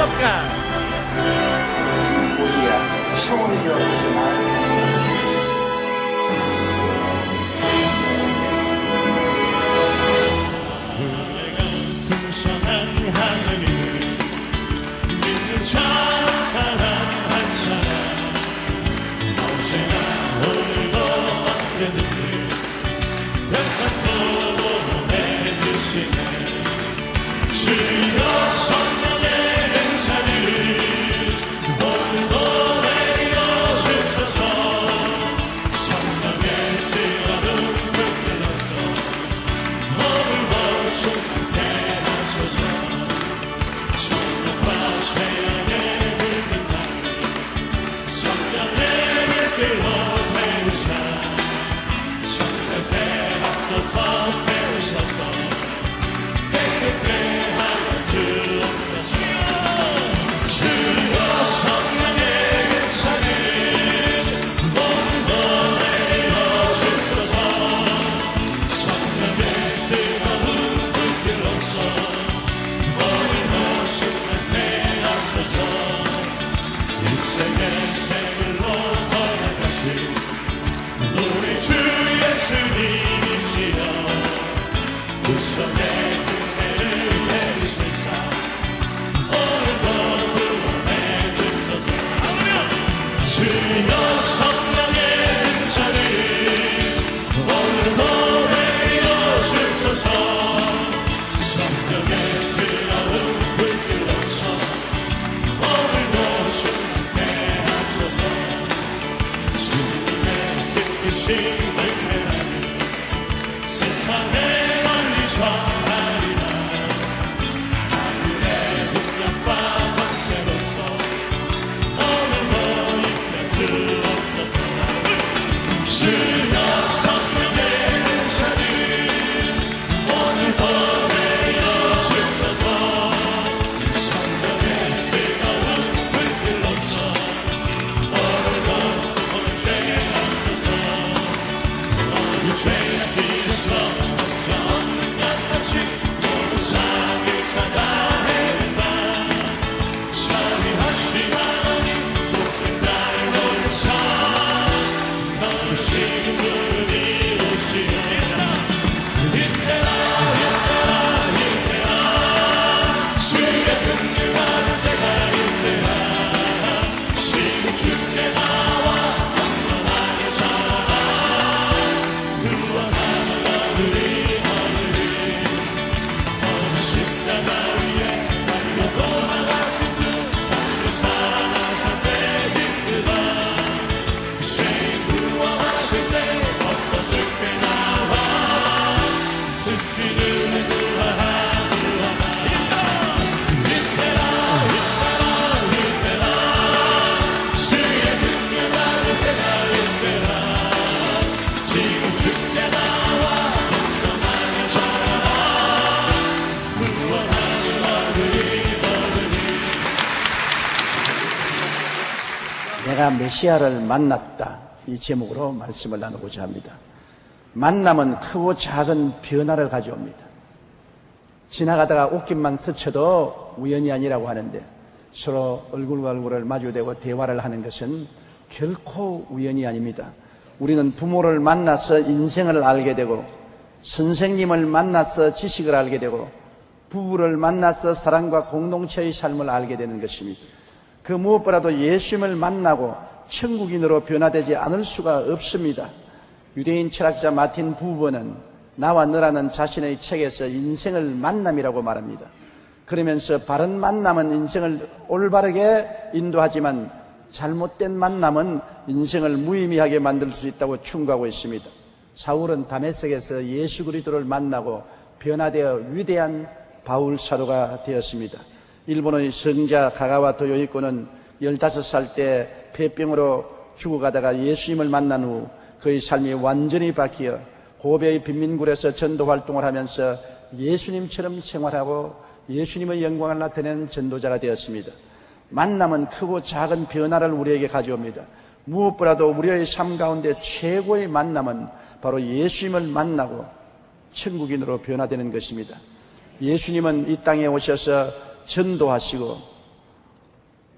것까? 우리야 소리여 하지 말고 은혜가 풍성한 하나님을 믿는 자 사람 한 사람 언제나 오늘도 언제든지 별창고 보내주시네. 주여 성령의 은사를 오늘도 내려주소서. 성령의 뜨거운 불길로서 오늘도 충만케 하소서. 천국과 죄악의 불빛 나를 성령의 불길로 태우사. 성령께 앞서서 태우셔서 깨끗게 하여 주옵소서. 주여 성령의 은사를 오늘도 내려주소서. 성령의 뜨거운 불길로서 오늘도 충만케 하소서. 일생의 생을로 걸어가신 우리 주 예수님이시여 그 속에 은혜를 내리소서. 오늘도 구원해 주소서. 주여 성령의 은사를 오늘도 내려주소서. 성령의 뜨거운 불길로서 오늘도 충만케 하소서. 주님의 뜻이신 은혜를 세상에 널리 전하리라. 하늘의 능력과 권세로서 오늘도 임해주옵소서. 주여 성령의 은사를 오늘도 내려주소서. 성령의 뜨거운 불길로서 오늘도 손죄 하소서. 우리 죄악 비스러 없는 것 같이 모든 상을 찾아 헤맨다. 자비하신 하나님 독생자를 사 너으신 분을 이루시리라. 힘내라 힘내라 힘내라. 주의 긍휼하는 때가 있으라. 지금 주께 나와 겸손하게 살아라. 구원하는 너희들이 어느 십자가 위에 달려 돌아가신 그 다시 살아나셨대 기쁘다. 죄인 구원하실 때 벌써 죽게 나와 주시는 구하라 구하라. 힘내라 힘내라 힘내라. 주의 긍휼하는 때가 있으라. 지금 죽게 나와 겸손하게 살아라. 구원하는 너희들이 내가 메시아를 만났다, 이 제목으로 말씀을 나누고자 합니다. 만남은 크고 작은 변화를 가져옵니다. 지나가다가 옷깃만 스쳐도 우연이 아니라고 하는데 서로 얼굴과 얼굴을 마주대고 대화를 하는 것은 결코 우연이 아닙니다. 우리는 부모를 만나서 인생을 알게 되고, 선생님을 만나서 지식을 알게 되고, 부부를 만나서 사랑과 공동체의 삶을 알게 되는 것입니다. 그 무엇보다도 예수님을 만나고 천국인으로 변화되지 않을 수가 없습니다. 유대인 철학자 마틴 부버는 나와 너라는 자신의 책에서 인생을 만남이라고 말합니다. 그러면서 바른 만남은 인생을 올바르게 인도하지만 잘못된 만남은 인생을 무의미하게 만들 수 있다고 충고하고 있습니다. 사울은 다메섹에서 예수 그리스도를 만나고 변화되어 위대한 바울 사도가 되었습니다. 일본의 성자 가가와토 요이코는 15살 때 폐병으로 죽어가다가 예수님을 만난 후 그의 삶이 완전히 바뀌어 고베의 빈민굴에서 전도 활동을 하면서 예수님처럼 생활하고 예수님의 영광을 나타내는 전도자가 되었습니다. 만남은 크고 작은 변화를 우리에게 가져옵니다. 무엇보다도 우리의 삶 가운데 최고의 만남은 바로 예수님을 만나고 천국인으로 변화되는 것입니다. 예수님은 이 땅에 오셔서 전도하시고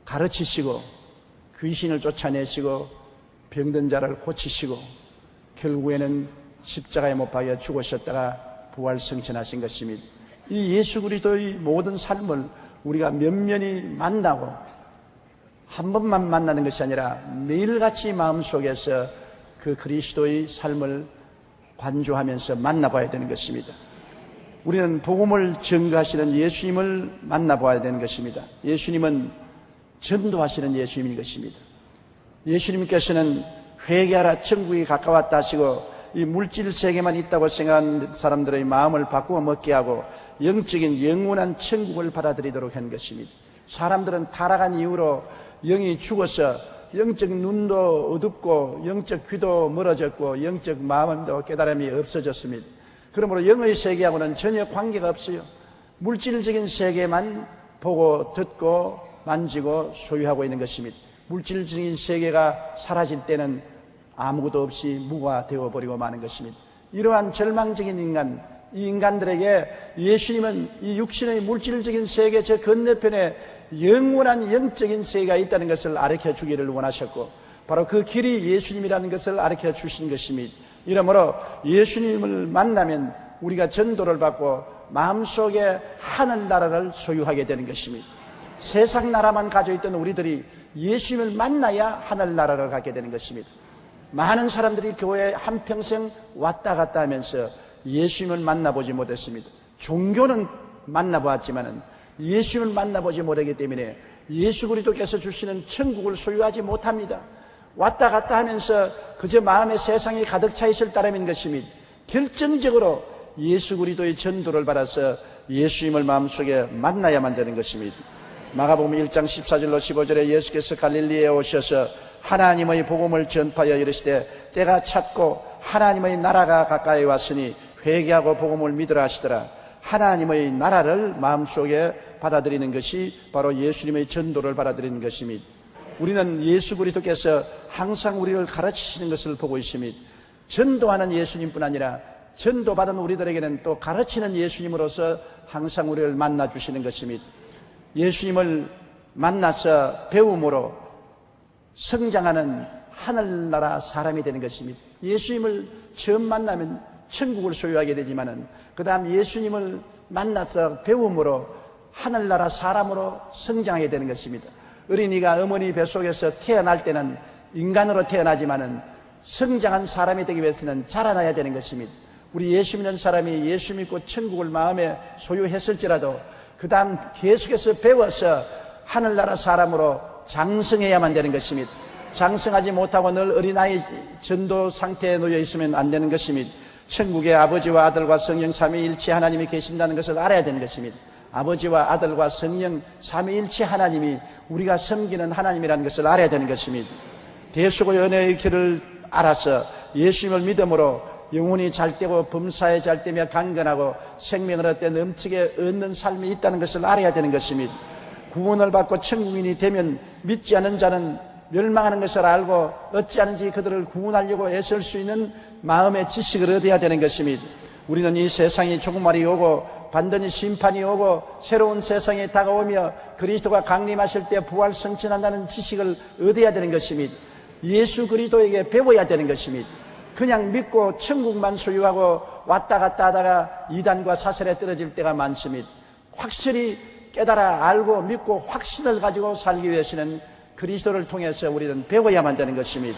가르치시고 귀신을 쫓아내시고 병든 자를 고치시고 결국에는 십자가에 못 박여 죽으셨다가 부활 승천하신 것입니다. 이 예수 그리스도의 모든 삶을 우리가 면면히 만나고 한 번만 만나는 것이 아니라 매일같이 마음속에서 그 그리스도의 삶을 관조하면서 만나봐야 되는 것입니다. 우리는 복음을 증거하시는 예수님을 만나봐야 되는 것입니다. 예수님은 전도하시는 예수님인 것입니다. 예수님께서는 회개하라 천국이 가까웠다 하시고 이 물질 세계만 있다고 생각하는 사람들의 마음을 바꾸어 먹게 하고 영적인 영원한 천국을 받아들이도록 한 것입니다. 사람들은 타락한 이후로 영이 죽어서 영적 눈도 어둡고 영적 귀도 멀어졌고 영적 마음도 깨달음이 없어졌습니다. 그러므로 영의 세계하고는 전혀 관계가 없어요. 물질적인 세계만 보고 듣고 만지고 소유하고 있는 것입니다. 물질적인 세계가 사라질 때는 아무것도 없이 무가 되어버리고 마는 것입니다. 이러한 절망적인 인간, 이 인간들에게 예수님은 이 육신의 물질적인 세계 저 건너편에 영원한 영적인 세계가 있다는 것을 가르쳐 주기를 원하셨고 바로 그 길이 예수님이라는 것을 가르쳐 주신 것입니다. 이러므로 예수님을 만나면 우리가 전도를 받고 마음속에 하늘나라를 소유하게 되는 것입니다. 세상 나라만 가지고 있던 우리들이 예수님을 만나야 하늘나라를 갖게 되는 것입니다. 많은 사람들이 교회에 한평생 왔다 갔다 하면서 예수님을 만나보지 못했습니다. 종교는 만나보았지만 예수님을 만나보지 못하기 때문에 예수 그리스도께서 주시는 천국을 소유하지 못합니다. 왔다 갔다 하면서 그저 마음에 세상이 가득 차 있을 따름인 것입니다. 결정적으로 예수 그리스도의 전도를 받아서 예수님을 마음속에 만나야만 되는 것입니다. 마가복음 1장 14절로 15절에 예수께서 갈릴리에 오셔서 하나님의 복음을 전파하여 이르시되 때가 찼고 하나님의 나라가 가까이 왔으니 회개하고 복음을 믿으라 하시더라. 하나님의 나라를 마음속에 받아들이는 것이 바로 예수님의 전도를 받아들이는 것입니다. 우리는 예수 그리스도께서 항상 우리를 가르치시는 것을 보고 있습니다. 전도하는 예수님뿐 아니라 전도받은 우리들에게는 또 가르치는 예수님으로서 항상 우리를 만나주시는 것입니다. 예수님을 만나서 배움으로 성장하는 하늘나라 사람이 되는 것입니다. 예수님을 처음 만나면 천국을 소유하게 되지만은 그 다음 예수님을 만나서 배움으로 하늘나라 사람으로 성장하게 되는 것입니다. 어린이가 어머니 뱃속에서 태어날 때는 인간으로 태어나지만은 성장한 사람이 되기 위해서는 자라나야 되는 것입니다. 우리 예수 믿는 사람이 예수 믿고 천국을 마음에 소유했을지라도 그 다음 계속해서 배워서 하늘나라 사람으로 장성해야만 되는 것입니다. 장성하지 못하고 늘 어린아이 전도 상태에 놓여 있으면 안 되는 것입니다. 천국에 아버지와 아들과 성령 삼위일체 하나님이 계신다는 것을 알아야 되는 것입니다. 아버지와 아들과 성령 삼위일체 하나님이 우리가 섬기는 하나님이라는 것을 알아야 되는 것입니다. 대수고 연애의 길을 알아서 예수님을 믿음으로 영혼이 잘되고 범사에 잘되며 강건하고 생명을 얻되 넘치게 얻는 삶이 있다는 것을 알아야 되는 것입니다. 구원을 받고 천국인이 되면 믿지 않은 자는 멸망하는 것을 알고 어찌하는지 그들을 구원하려고 애쓸 수 있는 마음의 지식을 얻어야 되는 것입니다. 우리는 이 세상이 종말이 오고 반드시 심판이 오고 새로운 세상이 다가오며 그리스도가 강림하실 때 부활 승천한다는 지식을 얻어야 되는 것입니다. 예수 그리스도에게 배워야 되는 것입니다. 그냥 믿고 천국만 소유하고 왔다 갔다 하다가 이단과 사슬에 떨어질 때가 많습니다. 확실히 깨달아 알고 믿고 확신을 가지고 살기 위해서는 그리스도를 통해서 우리는 배워야만 되는 것입니다.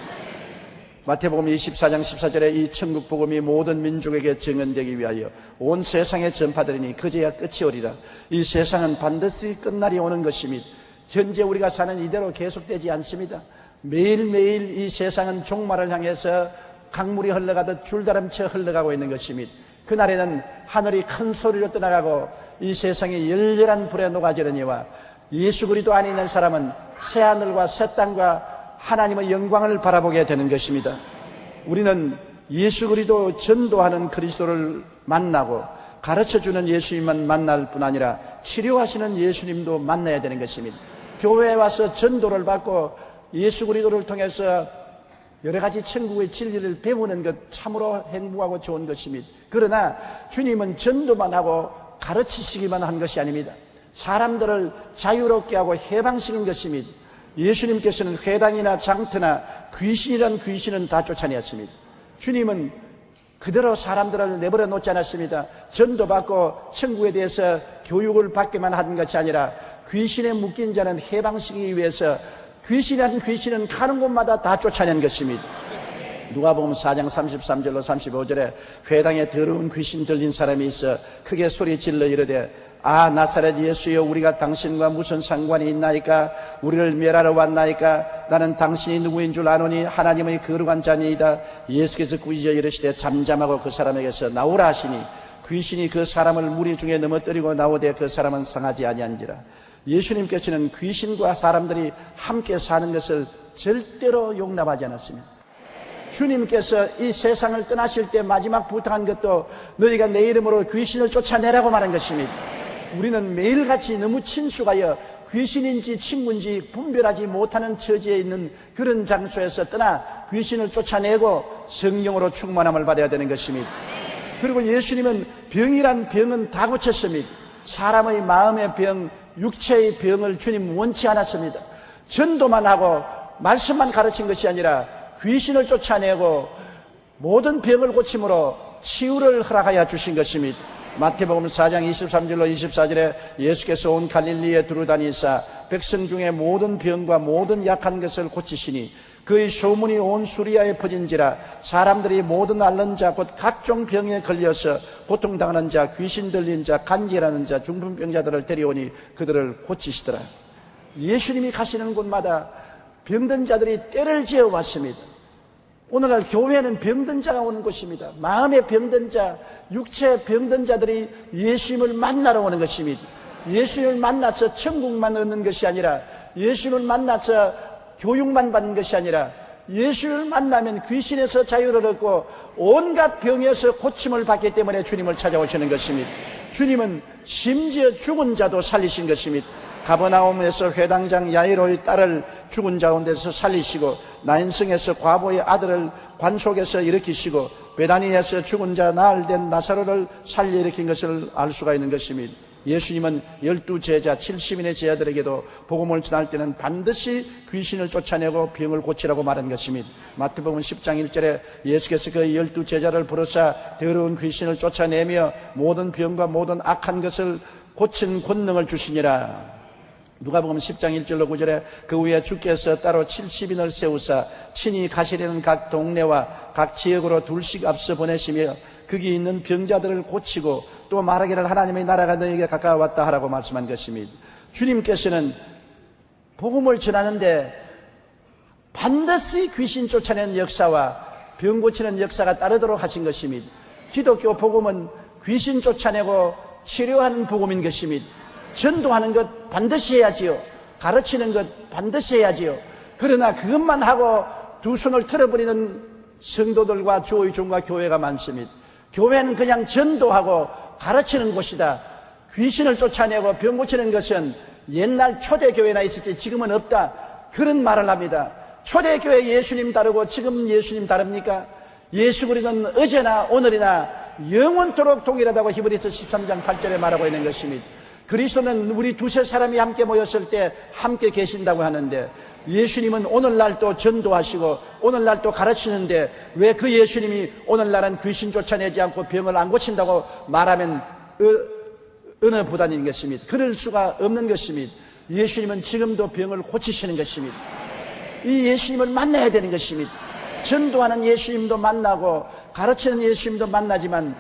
마태복음 24장 14절에 이 천국 복음이 모든 민족에게 증언되기 위하여 온 세상에 전파되리니 그제야 끝이 오리라. 이 세상은 반드시 끝날이 오는 것입니다. 현재 우리가 사는 이대로 계속되지 않습니다. 매일매일 이 세상은 종말을 향해서 강물이 흘러가듯 줄다름쳐 흘러가고 있는 것입니다. 그날에는 하늘이 큰 소리로 떠나가고 이 세상이 열렬한 불에 녹아지느니와 예수 그리스도 안에 있는 사람은 새 하늘과 새 땅과 하나님의 영광을 바라보게 되는 것입니다. 우리는 예수 그리스도 전도하는 그리스도를 만나고 가르쳐주는 예수님만 만날 뿐 아니라 치료하시는 예수님도 만나야 되는 것입니다. 교회에 와서 전도를 받고 예수 그리스도를 통해서 여러 가지 천국의 진리를 배우는 것 참으로 행복하고 좋은 것입니다. 그러나 주님은 전도만 하고 가르치시기만 한 것이 아닙니다. 사람들을 자유롭게 하고 해방시킨 것입니다. 예수님께서는 회당이나 장터나 귀신이란 귀신은 다 쫓아내었습니다. 주님은 그대로 사람들을 내버려 놓지 않았습니다. 전도받고 천국에 대해서 교육을 받기만 한 것이 아니라 귀신에 묶인 자는 해방시키기 위해서 귀신이란 귀신은 가는 곳마다 다 쫓아낸 것입니다. 누가복음 4장 33절로 35절에 회당에 더러운 귀신 들린 사람이 있어 크게 소리 질러 이르되 아 나사렛 예수여 우리가 당신과 무슨 상관이 있나이까 우리를 멸하러 왔나이까 나는 당신이 누구인 줄 아노니 하나님의 거룩한 자니이다. 예수께서 꾸짖어 이르시되 잠잠하고 그 사람에게서 나오라 하시니 귀신이 그 사람을 무리 중에 넘어뜨리고 나오되 그 사람은 상하지 아니한지라. 예수님께서는 귀신과 사람들이 함께 사는 것을 절대로 용납하지 않았습니다. 주님께서 이 세상을 떠나실 때 마지막 부탁한 것도 너희가 내 이름으로 귀신을 쫓아내라고 말한 것입니다. 우리는 매일같이 너무 친숙하여 귀신인지 친구인지 분별하지 못하는 처지에 있는 그런 장소에서 떠나 귀신을 쫓아내고 성령으로 충만함을 받아야 되는 것입니다. 그리고 예수님은 병이란 병은 다 고쳤습니다. 사람의 마음의 병, 육체의 병을 주님 원치 않았습니다. 전도만 하고 말씀만 가르친 것이 아니라 귀신을 쫓아내고 모든 병을 고침으로 치유를 허락하여 주신 것입니다. 마태복음 4장 23절로 24절에 예수께서 온 갈릴리에 두루다니사 백성 중에 모든 병과 모든 약한 것을 고치시니 그의 소문이 온 수리아에 퍼진지라. 사람들이 모든 앓는 자 곧 각종 병에 걸려서 고통당하는 자, 귀신 들린 자, 간질하는 자, 중풍병자들을 데려오니 그들을 고치시더라. 예수님이 가시는 곳마다 병든 자들이 때를 지어 왔습니다. 오늘날 교회는 병든 자가 오는 곳입니다. 마음의 병든 자, 육체의 병든 자들이 예수님을 만나러 오는 것입니다. 예수님을 만나서 천국만 얻는 것이 아니라, 예수님을 만나서 교육만 받는 것이 아니라, 예수를 만나면 귀신에서 자유를 얻고 온갖 병에서 고침을 받기 때문에 주님을 찾아오시는 것입니다. 주님은 심지어 죽은 자도 살리신 것입니다. 가버나움에서 회당장 야이로의 딸을 죽은 자 가운데서 살리시고, 나인성에서 과부의 아들을 관속에서 일으키시고, 베다니에서 죽은 자 나흘 된 나사로를 살려 일으킨 것을 알 수가 있는 것입니다. 예수님은 12제자 70인의 제자들에게도 복음을 전할 때는 반드시 귀신을 쫓아내고 병을 고치라고 말한 것입니다. 마태복음 10장 1절에 예수께서 그 12제자를 부르사 더러운 귀신을 쫓아내며 모든 병과 모든 악한 것을 고친 권능을 주시니라. 누가복음 10장 1절로 9절에 그 후에 주께서 따로 70인을 세우사 친히 가시려는 각 동네와 각 지역으로 둘씩 앞서 보내시며 거기 있는 병자들을 고치고 또 말하기를 하나님의 나라가 너에게 가까웠다 하라고 말씀한 것입니다. 주님께서는 복음을 전하는데 반드시 귀신 쫓아내는 역사와 병 고치는 역사가 따르도록 하신 것입니다. 기독교 복음은 귀신 쫓아내고 치료하는 복음인 것입니다. 전도하는 것 반드시 해야지요. 가르치는 것 반드시 해야지요. 그러나 그것만 하고 두 손을 틀어버리는 성도들과 주의 종과 교회가 많습니다. 교회는 그냥 전도하고 가르치는 곳이다. 귀신을 쫓아내고 병 고치는 것은 옛날 초대교회나 있었지 지금은 없다. 그런 말을 합니다. 초대교회 예수님 다르고 지금 예수님 다릅니까? 예수 그리스도는 어제나 오늘이나 영원토록 동일하다고 히브리서 13장 8절에 말하고 있는 것입니다. 그리스도는 우리 두세 사람이 함께 모였을 때 함께 계신다고 하는데, 예수님은 오늘날도 전도하시고 오늘날도 가르치는데 왜 그 예수님이 오늘날은 귀신 쫓아내지 않고 병을 안 고친다고 말하면 어느 부단인 것입니다. 그럴 수가 없는 것입니다. 예수님은 지금도 병을 고치시는 것입니다. 이 예수님을 만나야 되는 것입니다. 전도하는 예수님도 만나고 가르치는 예수님도 만나지만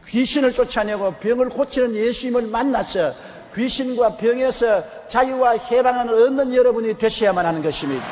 귀신을 쫓아내고 병을 고치는 예수님을 만나서 귀신과 병에서 자유와 해방을 얻는 여러분이 되셔야만 하는 것입니다.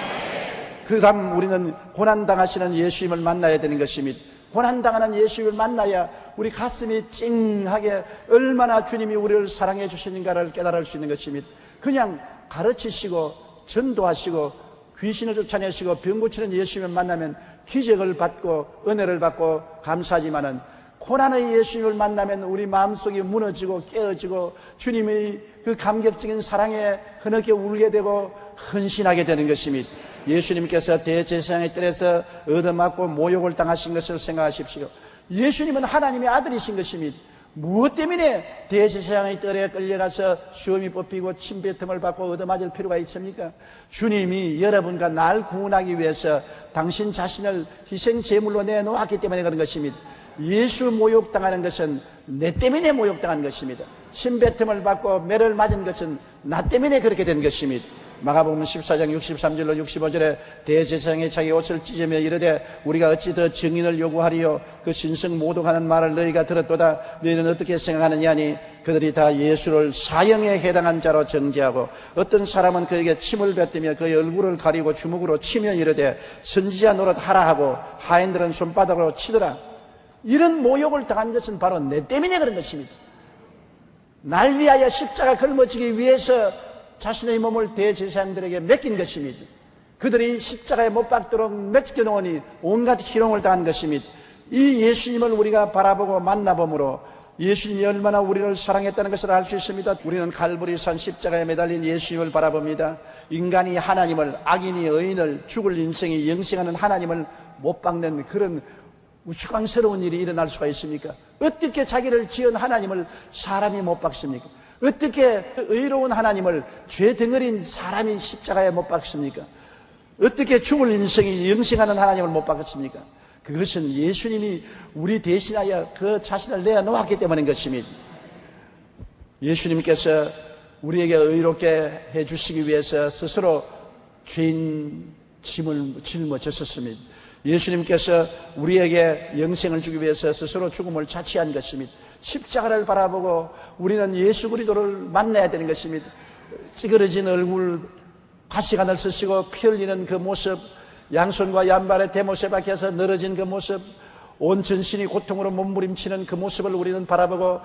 그 다음 우리는 고난당하시는 예수님을 만나야 되는 것입니다. 고난당하는 예수님을 만나야 우리 가슴이 찡하게 얼마나 주님이 우리를 사랑해 주시는가를 깨달을 수 있는 것입니다. 그냥 가르치시고 전도하시고 귀신을 쫓아내시고 병 고치는 예수님을 만나면 기적을 받고 은혜를 받고 감사하지만은, 고난의 예수님을 만나면 우리 마음속이 무너지고 깨어지고 주님의 그 감격적인 사랑에 흐느껴 울게 되고 헌신하게 되는 것입니다. 예수님께서 대제사장의 뜰에서 얻어맞고 모욕을 당하신 것을 생각하십시오. 예수님은 하나님의 아들이신 것입니다. 무엇 때문에 대제사장의 뜰에 끌려가서 수염이 뽑히고 침뱉음을 받고 얻어맞을 필요가 있습니까? 주님이 여러분과 날 구원하기 위해서 당신 자신을 희생제물로 내놓았기 때문에 그런 것입니다. 예수 모욕당하는 것은 내 때문에 모욕당한 것입니다. 침뱉음을 받고 매를 맞은 것은 나 때문에 그렇게 된 것입니다. 마가복음 14장 63절로 65절에 대제사장이 자기 옷을 찢으며 이르되 우리가 어찌 더 증인을 요구하리요? 그 신성 모독하는 말을 너희가 들었도다. 너희는 어떻게 생각하느냐 하니 그들이 다 예수를 사형에 해당한 자로 정죄하고 어떤 사람은 그에게 침을 뱉으며 그의 얼굴을 가리고 주먹으로 치며 이르되 선지자 노릇 하라 하고 하인들은 손바닥으로 치더라. 이런 모욕을 당한 것은 바로 내 때문에 그런 것입니다. 날 위하여 십자가 걸머지기 위해서 자신의 몸을 대제사장들에게 맡긴 것입니다. 그들이 십자가에 못 박도록 맡겨놓으니 온갖 희롱을 당한 것입니다. 이 예수님을 우리가 바라보고 만나봄으로 예수님이 얼마나 우리를 사랑했다는 것을 알 수 있습니다. 우리는 갈보리산 십자가에 매달린 예수님을 바라봅니다. 인간이 하나님을, 악인이 의인을, 죽을 인생이 영생하는 하나님을 못 박는 그런 우스꽝스러운 일이 일어날 수가 있습니까? 어떻게 자기를 지은 하나님을 사람이 못 박습니까? 어떻게 의로운 하나님을 죄 덩어리인 사람이 십자가에 못 박습니까? 어떻게 죽을 인생이 영생하는 하나님을 못 박았습니까? 그것은 예수님이 우리 대신하여 그 자신을 내어놓았기 때문인 것입니다. 예수님께서 우리에게 의롭게 해주시기 위해서 스스로 죄인 짐을 짊어졌었습니다. 예수님께서 우리에게 영생을 주기 위해서 스스로 죽음을 자치한 것입니다. 십자가를 바라보고 우리는 예수 그리스도를 만나야 되는 것입니다. 찌그러진 얼굴, 가시관을 쓰시고 피 흘리는 그 모습, 양손과 양발에 대못에 박혀서 늘어진 그 모습, 온 전신이 고통으로 몸부림치는 그 모습을 우리는 바라보고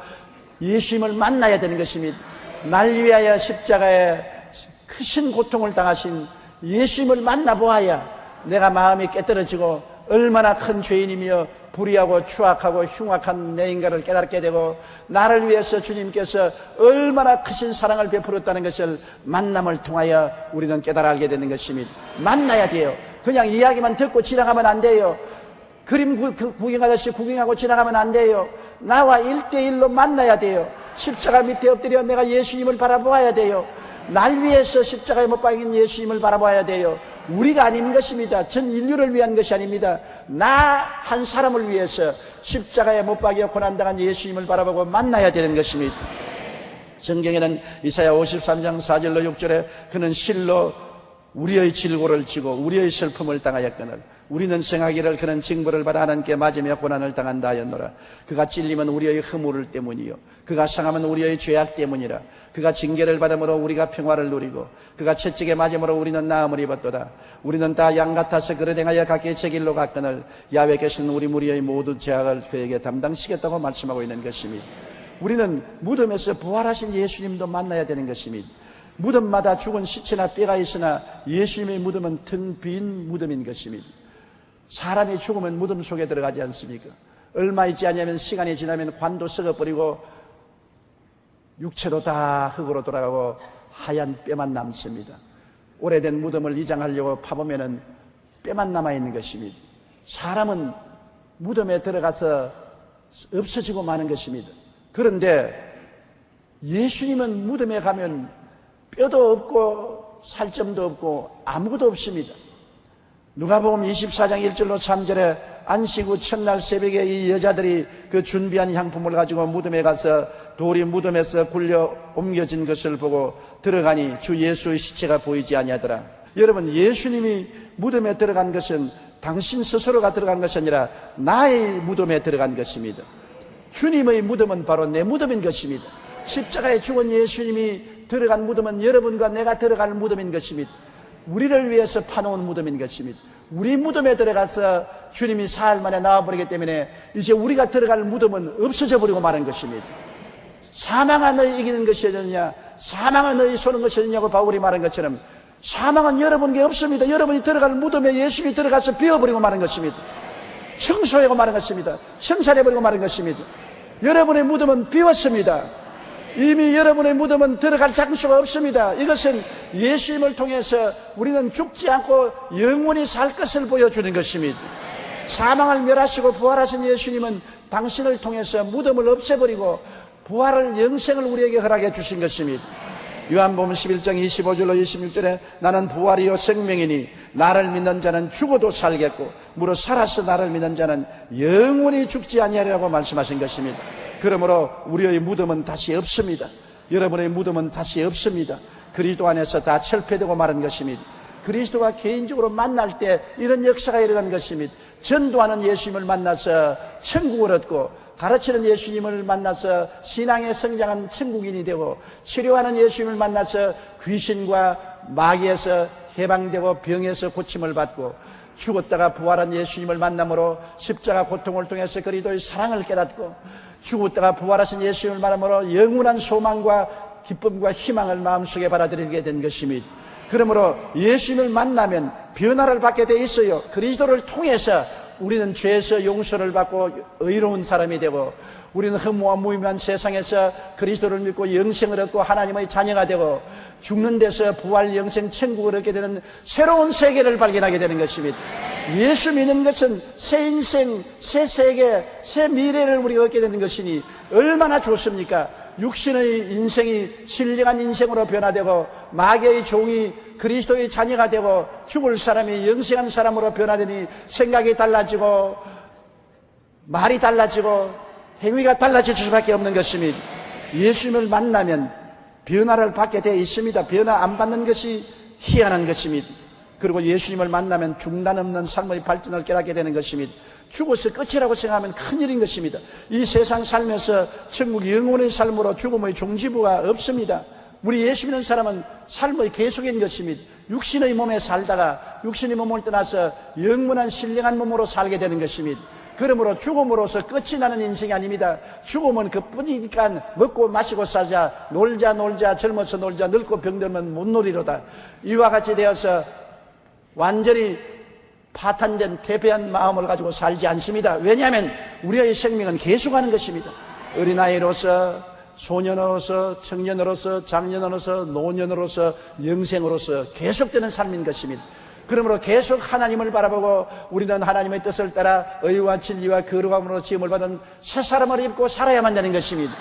예수님을 만나야 되는 것입니다. 날 위하여 십자가에 크신 고통을 당하신 예수님을 만나보아야 내가 마음이 깨떨어지고 얼마나 큰 죄인이며 불의하고 추악하고 흉악한 내 인간을 깨닫게 되고 나를 위해서 주님께서 얼마나 크신 사랑을 베풀었다는 것을 만남을 통하여 우리는 깨달아 알게 되는 것입니다. 만나야 돼요. 그냥 이야기만 듣고 지나가면 안 돼요. 그림 구경하듯이 구경하고 지나가면 안 돼요. 나와 1대1로 만나야 돼요. 십자가 밑에 엎드려 내가 예수님을 바라보아야 돼요. 날 위해서 십자가에 못 박인 예수님을 바라봐야 돼요. 우리가 아닌 것입니다. 전 인류를 위한 것이 아닙니다. 나 한 사람을 위해서 십자가에 못 박여 고난당한 예수님을 바라보고 만나야 되는 것입니다. 성경에는 이사야 53장 4절로 6절에 그는 실로 우리의 질고를 지고 우리의 슬픔을 당하였거늘 우리는 생하기를 그는 징벌을 받아 하나님께 맞으며 고난을 당한다 하였노라. 그가 찔림은 우리의 허물 때문이요 그가 상함은 우리의 죄악 때문이라. 그가 징계를 받음으로 우리가 평화를 누리고 그가 채찍에 맞음으로 우리는 나음을 입었도다. 우리는 다 양 같아서 그릇 행하여 각기 제 길로 갔거늘 야훼께서는 우리 무리의 모든 죄악을 그에게 담당시켰다고 말씀하고 있는 것입니다. 우리는 무덤에서 부활하신 예수님도 만나야 되는 것입니다. 무덤마다 죽은 시체나 뼈가 있으나 예수님의 무덤은 텅 빈 무덤인 것입니다. 사람이 죽으면 무덤 속에 들어가지 않습니까? 얼마 있지 않냐면 시간이 지나면 관도 썩어버리고 육체도 다 흙으로 돌아가고 하얀 뼈만 남습니다. 오래된 무덤을 이장하려고 파보면 뼈만 남아있는 것입니다. 사람은 무덤에 들어가서 없어지고 마는 것입니다. 그런데 예수님은 무덤에 가면 뼈도 없고 살점도 없고 아무것도 없습니다. 누가복음 24장 1절로 3절에 안식 후 첫날 새벽에 이 여자들이 그 준비한 향품을 가지고 무덤에 가서 돌이 무덤에서 굴려 옮겨진 것을 보고 들어가니 주 예수의 시체가 보이지 아니하더라. 여러분, 예수님이 무덤에 들어간 것은 당신 스스로가 들어간 것이 아니라 나의 무덤에 들어간 것입니다. 주님의 무덤은 바로 내 무덤인 것입니다. 십자가에 죽은 예수님이 들어간 무덤은 여러분과 내가 들어갈 무덤인 것입니다. 우리를 위해서 파놓은 무덤인 것입니다. 우리 무덤에 들어가서 주님이 사흘 만에 나와버리기 때문에 이제 우리가 들어갈 무덤은 없어져 버리고 마는 것입니다. 사망은 너희 이기는 것이었느냐, 사망은 너희 쏘는 것이었느냐고 바울이 말한 것처럼 사망은 여러분에게 없습니다. 여러분이 들어갈 무덤에 예수님이 들어가서 비워버리고 마는 것입니다. 청소하고 마는 것입니다. 청산해버리고 마는 것입니다. 여러분의 무덤은 비웠습니다. 이미 여러분의 무덤은 들어갈 장소가 없습니다. 이것은 예수님을 통해서 우리는 죽지 않고 영원히 살 것을 보여주는 것입니다. 사망을 멸하시고 부활하신 예수님은 당신을 통해서 무덤을 없애버리고 부활을 영생을 우리에게 허락해 주신 것입니다. 요한복음 11장 25절로 26절에 나는 부활이요 생명이니 나를 믿는 자는 죽어도 살겠고 무릇 살아서 나를 믿는 자는 영원히 죽지 아니하리라고 말씀하신 것입니다. 그러므로 우리의 무덤은 다시 없습니다. 여러분의 무덤은 다시 없습니다. 그리스도 안에서 다 철폐되고 마른 것입니다. 그리스도와 개인적으로 만날 때 이런 역사가 일어난 것입니다. 전도하는 예수님을 만나서 천국을 얻고 가르치는 예수님을 만나서 신앙에 성장한 천국인이 되고 치료하는 예수님을 만나서 귀신과 마귀에서 해방되고 병에서 고침을 받고 죽었다가 부활한 예수님을 만남으로 십자가 고통을 통해서 그리스도의 사랑을 깨닫고 죽었다가 부활하신 예수님을 만남으로 영원한 소망과 기쁨과 희망을 마음속에 받아들이게 된 것입니다. 그러므로 예수님을 만나면 변화를 받게 돼 있어요. 그리스도를 통해서 우리는 죄에서 용서를 받고 의로운 사람이 되고 우리는 허무와 무의미한 세상에서 그리스도를 믿고 영생을 얻고 하나님의 자녀가 되고 죽는 데서 부활 영생 천국을 얻게 되는 새로운 세계를 발견하게 되는 것입니다. 예수 믿는 것은 새 인생, 새 세계, 새 미래를 우리가 얻게 되는 것이니 얼마나 좋습니까? 육신의 인생이 신령한 인생으로 변화되고 마귀의 종이 그리스도의 자녀가 되고 죽을 사람이 영생한 사람으로 변화되니 생각이 달라지고 말이 달라지고 행위가 달라질 수밖에 없는 것입니다. 예수님을 만나면 변화를 받게 되어 있습니다. 변화 안 받는 것이 희한한 것입니다. 그리고 예수님을 만나면 중단 없는 삶의 발전을 깨닫게 되는 것입니다. 죽어서 끝이라고 생각하면 큰일인 것입니다. 이 세상 살면서 천국 영혼의 삶으로 죽음의 종지부가 없습니다. 우리 예수 믿는 사람은 삶의 계속인 것입니다. 육신의 몸에 살다가 육신의 몸을 떠나서 영원한 신령한 몸으로 살게 되는 것입니다. 그러므로 죽음으로서 끝이 나는 인생이 아닙니다. 죽음은 그뿐이니까 먹고 마시고 살자, 놀자, 젊어서 놀자, 늙고 병들면 못 놀이로다. 이와 같이 되어서 완전히 파탄된 퇴폐한 마음을 가지고 살지 않습니다. 왜냐하면 우리의 생명은 계속하는 것입니다. 어린아이로서, 소년으로서, 청년으로서, 장년으로서, 노년으로서, 영생으로서 계속되는 삶인 것입니다. 그러므로 계속 하나님을 바라보고 우리는 하나님의 뜻을 따라 의와 진리와 거룩함으로 지음을 받은 새 사람을 입고 살아야만 되는 것입니다.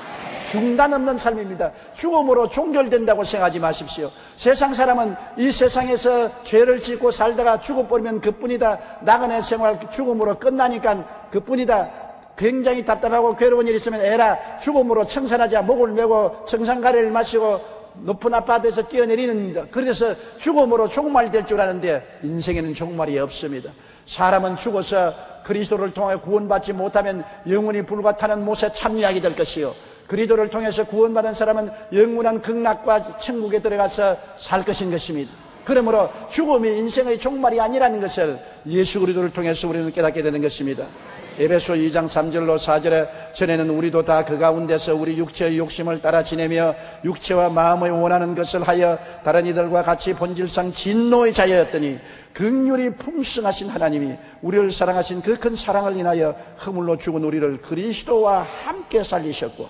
중단 없는 삶입니다. 죽음으로 종결된다고 생각하지 마십시오. 세상 사람은 이 세상에서 죄를 짓고 살다가 죽어버리면 그뿐이다. 나그네 생활 죽음으로 끝나니까 그뿐이다. 굉장히 답답하고 괴로운 일이 있으면 에라 죽음으로 청산하자. 목을 메고 청산가래를 마시고 높은 아파트에서 뛰어내리는, 그래서 죽음으로 종말될 줄 아는데 인생에는 종말이 없습니다. 사람은 죽어서 그리스도를 통해 구원받지 못하면 영원히 불과 타는 못에 참여하게 될 것이요, 그리스도를 통해서 구원받은 사람은 영원한 극락과 천국에 들어가서 살 것인 것입니다. 그러므로 죽음이 인생의 종말이 아니라는 것을 예수 그리스도를 통해서 우리는 깨닫게 되는 것입니다. 에베소 2장 3절로 4절에 전에는 우리도 다 그 가운데서 우리 육체의 욕심을 따라 지내며 육체와 마음의 원하는 것을 하여 다른 이들과 같이 본질상 진노의 자였더니 긍휼이 풍성하신 하나님이 우리를 사랑하신 그 큰 사랑을 인하여 허물로 죽은 우리를 그리스도와 함께 살리셨고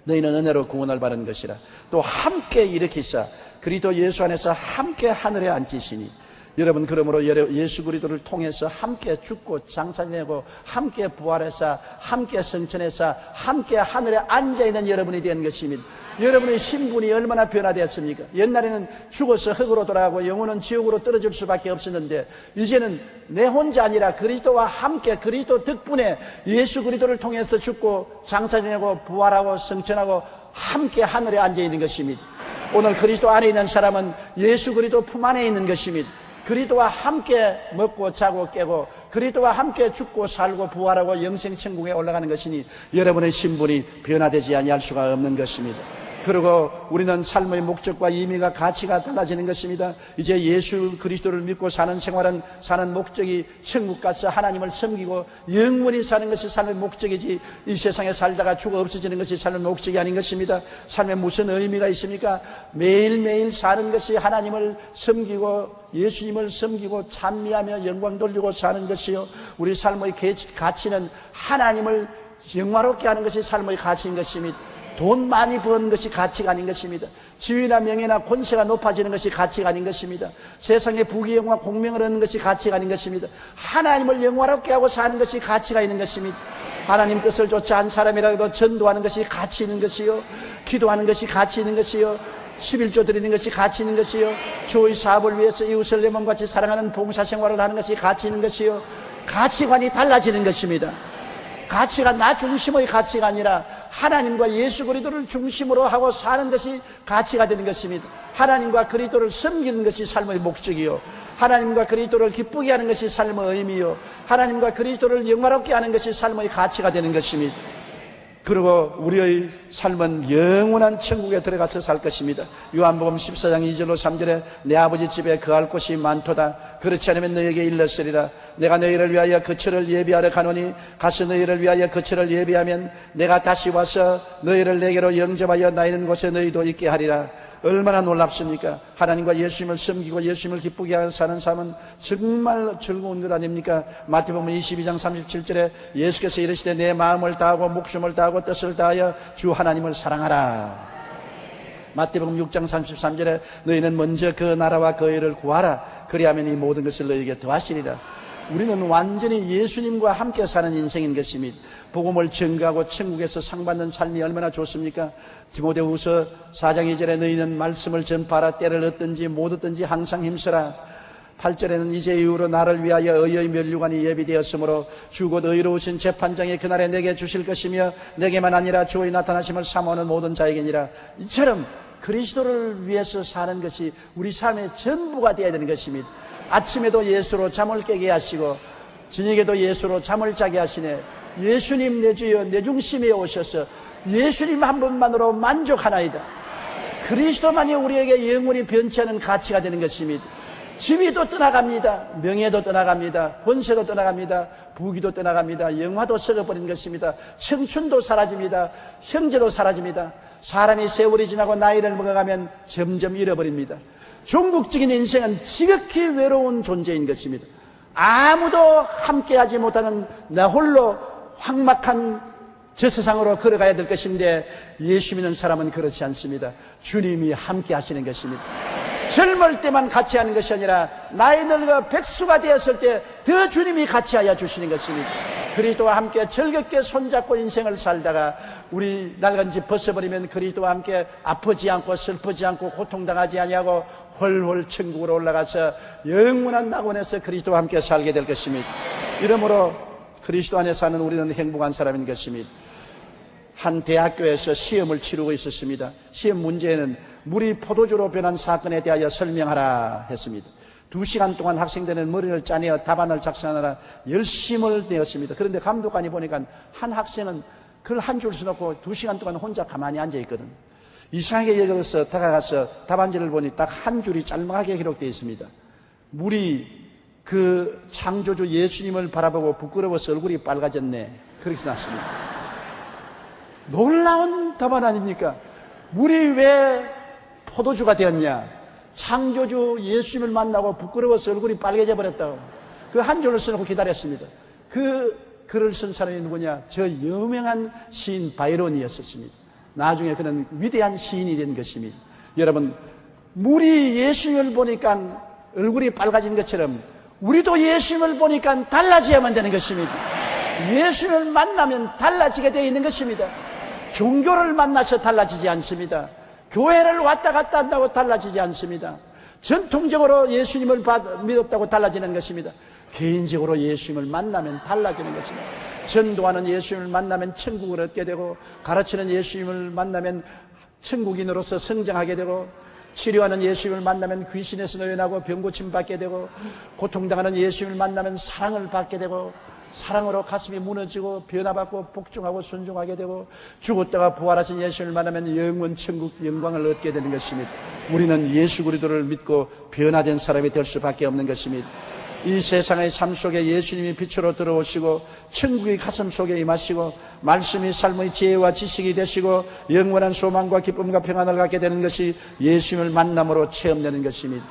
너희는 은혜로 구원을 받은 것이라 또 함께 일으키사 그리스도 예수 안에서 함께 하늘에 앉히시니 여러분, 그러므로 예수 그리스도를 통해서 함께 죽고 장사되고 함께 부활해서 함께 성천해서 함께 하늘에 앉아있는 여러분이 된 것입니다. 여러분의 신분이 얼마나 변화되었습니까? 옛날에는 죽어서 흙으로 돌아가고 영혼은 지옥으로 떨어질 수밖에 없었는데 이제는 내 혼자 아니라 그리스도와 함께 그리스도 덕분에 예수 그리스도를 통해서 죽고 장사되고 부활하고 성천하고 함께 하늘에 앉아있는 것입니다. 오늘 그리스도 안에 있는 사람은 예수 그리스도 품 안에 있는 것입니다. 그리스도와 함께 먹고 자고 깨고 그리스도와 함께 죽고 살고 부활하고 영생 천국에 올라가는 것이니 여러분의 신분이 변화되지 아니할 수가 없는 것입니다. 그리고 우리는 삶의 목적과 의미가 가치가 달라지는 것입니다. 이제 예수 그리스도를 믿고 사는 생활은 사는 목적이 천국 가서 하나님을 섬기고 영원히 사는 것이 삶의 목적이지 이 세상에 살다가 죽어 없어지는 것이 삶의 목적이 아닌 것입니다. 삶에 무슨 의미가 있습니까? 매일매일 사는 것이 하나님을 섬기고 예수님을 섬기고 찬미하며 영광 돌리고 사는 것이요, 우리 삶의 가치는 하나님을 영화롭게 하는 것이 삶의 가치인 것입니다. 돈 많이 버는 것이 가치가 아닌 것입니다. 지위나 명예나 권세가 높아지는 것이 가치가 아닌 것입니다. 세상의 부귀영화 공명을 얻는 것이 가치가 아닌 것입니다. 하나님을 영화롭게 하고 사는 것이 가치가 있는 것입니다. 하나님 뜻을 쫓지 않은 사람이라도 전도하는 것이 가치 있는 것이요, 기도하는 것이 가치 있는 것이요, 11조 드리는 것이 가치 있는 것이요, 주의 사업을 위해서 이웃을 내 몸같이 사랑하는 봉사생활을 하는 것이 가치 있는 것이요, 가치관이 달라지는 것입니다. 가치가 나 중심의 가치가 아니라 하나님과 예수 그리스도를 중심으로 하고 사는 것이 가치가 되는 것입니다. 하나님과 그리스도를 섬기는 것이 삶의 목적이요, 하나님과 그리스도를 기쁘게 하는 것이 삶의 의미요, 하나님과 그리스도를 영화롭게 하는 것이 삶의 가치가 되는 것입니다. 그리고 우리의 삶은 영원한 천국에 들어가서 살 것입니다. 요한복음 14장 2절로 3절에 내 아버지 집에 거할 곳이 많도다. 그렇지 않으면 너에게 일렀으리라. 내가 너희를 위하여 거처를 예비하러 가노니 가서 너희를 위하여 거처를 예비하면 내가 다시 와서 너희를 내게로 영접하여 나 있는 곳에 너희도 있게 하리라. 얼마나 놀랍습니까? 하나님과 예수님을 섬기고 예수님을 기쁘게 하는 사는 삶은 정말 즐거운 것 아닙니까? 마태복음 22장 37절에 예수께서 이르시되 내 마음을 다하고 목숨을 다하고 뜻을 다하여 주 하나님을 사랑하라. 마태복음 6장 33절에 너희는 먼저 그 나라와 그 의를 구하라. 그리하면 이 모든 것을 너희에게 더하시리라. 우리는 완전히 예수님과 함께 사는 인생인 것입니다. 복음을 전가하고 천국에서 상받는 삶이 얼마나 좋습니까? 디모데후서 4장 2절에 너희는 말씀을 전파하라. 때를 얻든지 못 얻든지 항상 힘쓰라. 8절에는 이제 이후로 나를 위하여 의의 면류관이 예비되었으므로 주 곧 의로우신 재판장이 그날에 내게 주실 것이며 내게만 아니라 주의 나타나심을 사모하는 모든 자에게니라. 이처럼 그리스도를 위해서 사는 것이 우리 삶의 전부가 되어야 되는 것입니다. 아침에도 예수로 잠을 깨게 하시고 저녁에도 예수로 잠을 자게 하시네. 예수님 내 주여 내 중심에 오셔서 예수님 한 분만으로 만족하나이다. 그리스도만이 우리에게 영원히 변치 않은 가치가 되는 것입니다. 지위도 떠나갑니다. 명예도 떠나갑니다. 권세도 떠나갑니다. 부귀도 떠나갑니다. 영화도 썩어버린 것입니다. 청춘도 사라집니다. 형제도 사라집니다. 사람이 세월이 지나고 나이를 먹어가면 점점 잃어버립니다. 종국적인 인생은 지극히 외로운 존재인 것입니다. 아무도 함께하지 못하는 나 홀로 황막한 저 세상으로 걸어가야 될 것인데 예수 믿는 사람은 그렇지 않습니다. 주님이 함께 하시는 것입니다. 젊을 때만 같이 하는 것이 아니라 나이 늙어 백수가 되었을 때 더 주님이 같이 하여 주시는 것입니다. 그리스도와 함께 즐겁게 손잡고 인생을 살다가 우리 낡은 집 벗어버리면 그리스도와 함께 아프지 않고 슬프지 않고 고통당하지 아니하고 헐헐 천국으로 올라가서 영원한 낙원에서 그리스도와 함께 살게 될 것입니다. 이러므로 그리스도 안에 사는 우리는 행복한 사람인 것입니다. 한 대학교에서 시험을 치르고 있었습니다. 시험 문제에는 물이 포도주로 변한 사건에 대하여 설명하라 했습니다. 2시간 동안 학생들은 머리를 짜내어 답안을 작성하느라 열심을 내었습니다. 그런데 감독관이 보니까 한 학생은 그걸 한 줄 써놓고 2시간 동안 혼자 가만히 앉아있거든. 이상하게 여겨서 다가가서 답안지를 보니 딱 한 줄이 짤막하게 기록되어 있습니다. 물이 그 창조주 예수님을 바라보고 부끄러워서 얼굴이 빨가졌네. 그렇게 나왔습니다. 놀라운 답안 아닙니까? 물이 왜 포도주가 되었냐? 창조주 예수님을 만나고 부끄러워서 얼굴이 빨개져 버렸다고. 그 한 줄을 써놓고 기다렸습니다. 그 글을 쓴 사람이 누구냐? 저 유명한 시인 바이론이었습니다. 나중에 그는 위대한 시인이 된 것입니다. 여러분, 물이 예수님을 보니까 얼굴이 빨가진 것처럼 우리도 예수님을 보니까 달라져야만 되는 것입니다. 예수님을 만나면 달라지게 되어 있는 것입니다. 종교를 만나서 달라지지 않습니다. 교회를 왔다 갔다 한다고 달라지지 않습니다. 전통적으로 예수님을 믿었다고 달라지는 것입니다. 개인적으로 예수님을 만나면 달라지는 것입니다. 전도하는 예수님을 만나면 천국을 얻게 되고, 가르치는 예수님을 만나면 천국인으로서 성장하게 되고, 치료하는 예수님을 만나면 귀신에서 노연하고 병고침 받게 되고, 고통당하는 예수님을 만나면 사랑을 받게 되고, 사랑으로 가슴이 무너지고 변화받고 복종하고 순종하게 되고, 죽었다가 부활하신 예수님을 만나면 영원 천국 영광을 얻게 되는 것입니다. 우리는 예수 그리스도를 믿고 변화된 사람이 될 수밖에 없는 것입니다. 이 세상의 삶 속에 예수님이 빛으로 들어오시고 천국의 가슴 속에 임하시고 말씀이 삶의 지혜와 지식이 되시고 영원한 소망과 기쁨과 평안을 갖게 되는 것이 예수님을 만남으로 체험되는 것입니다.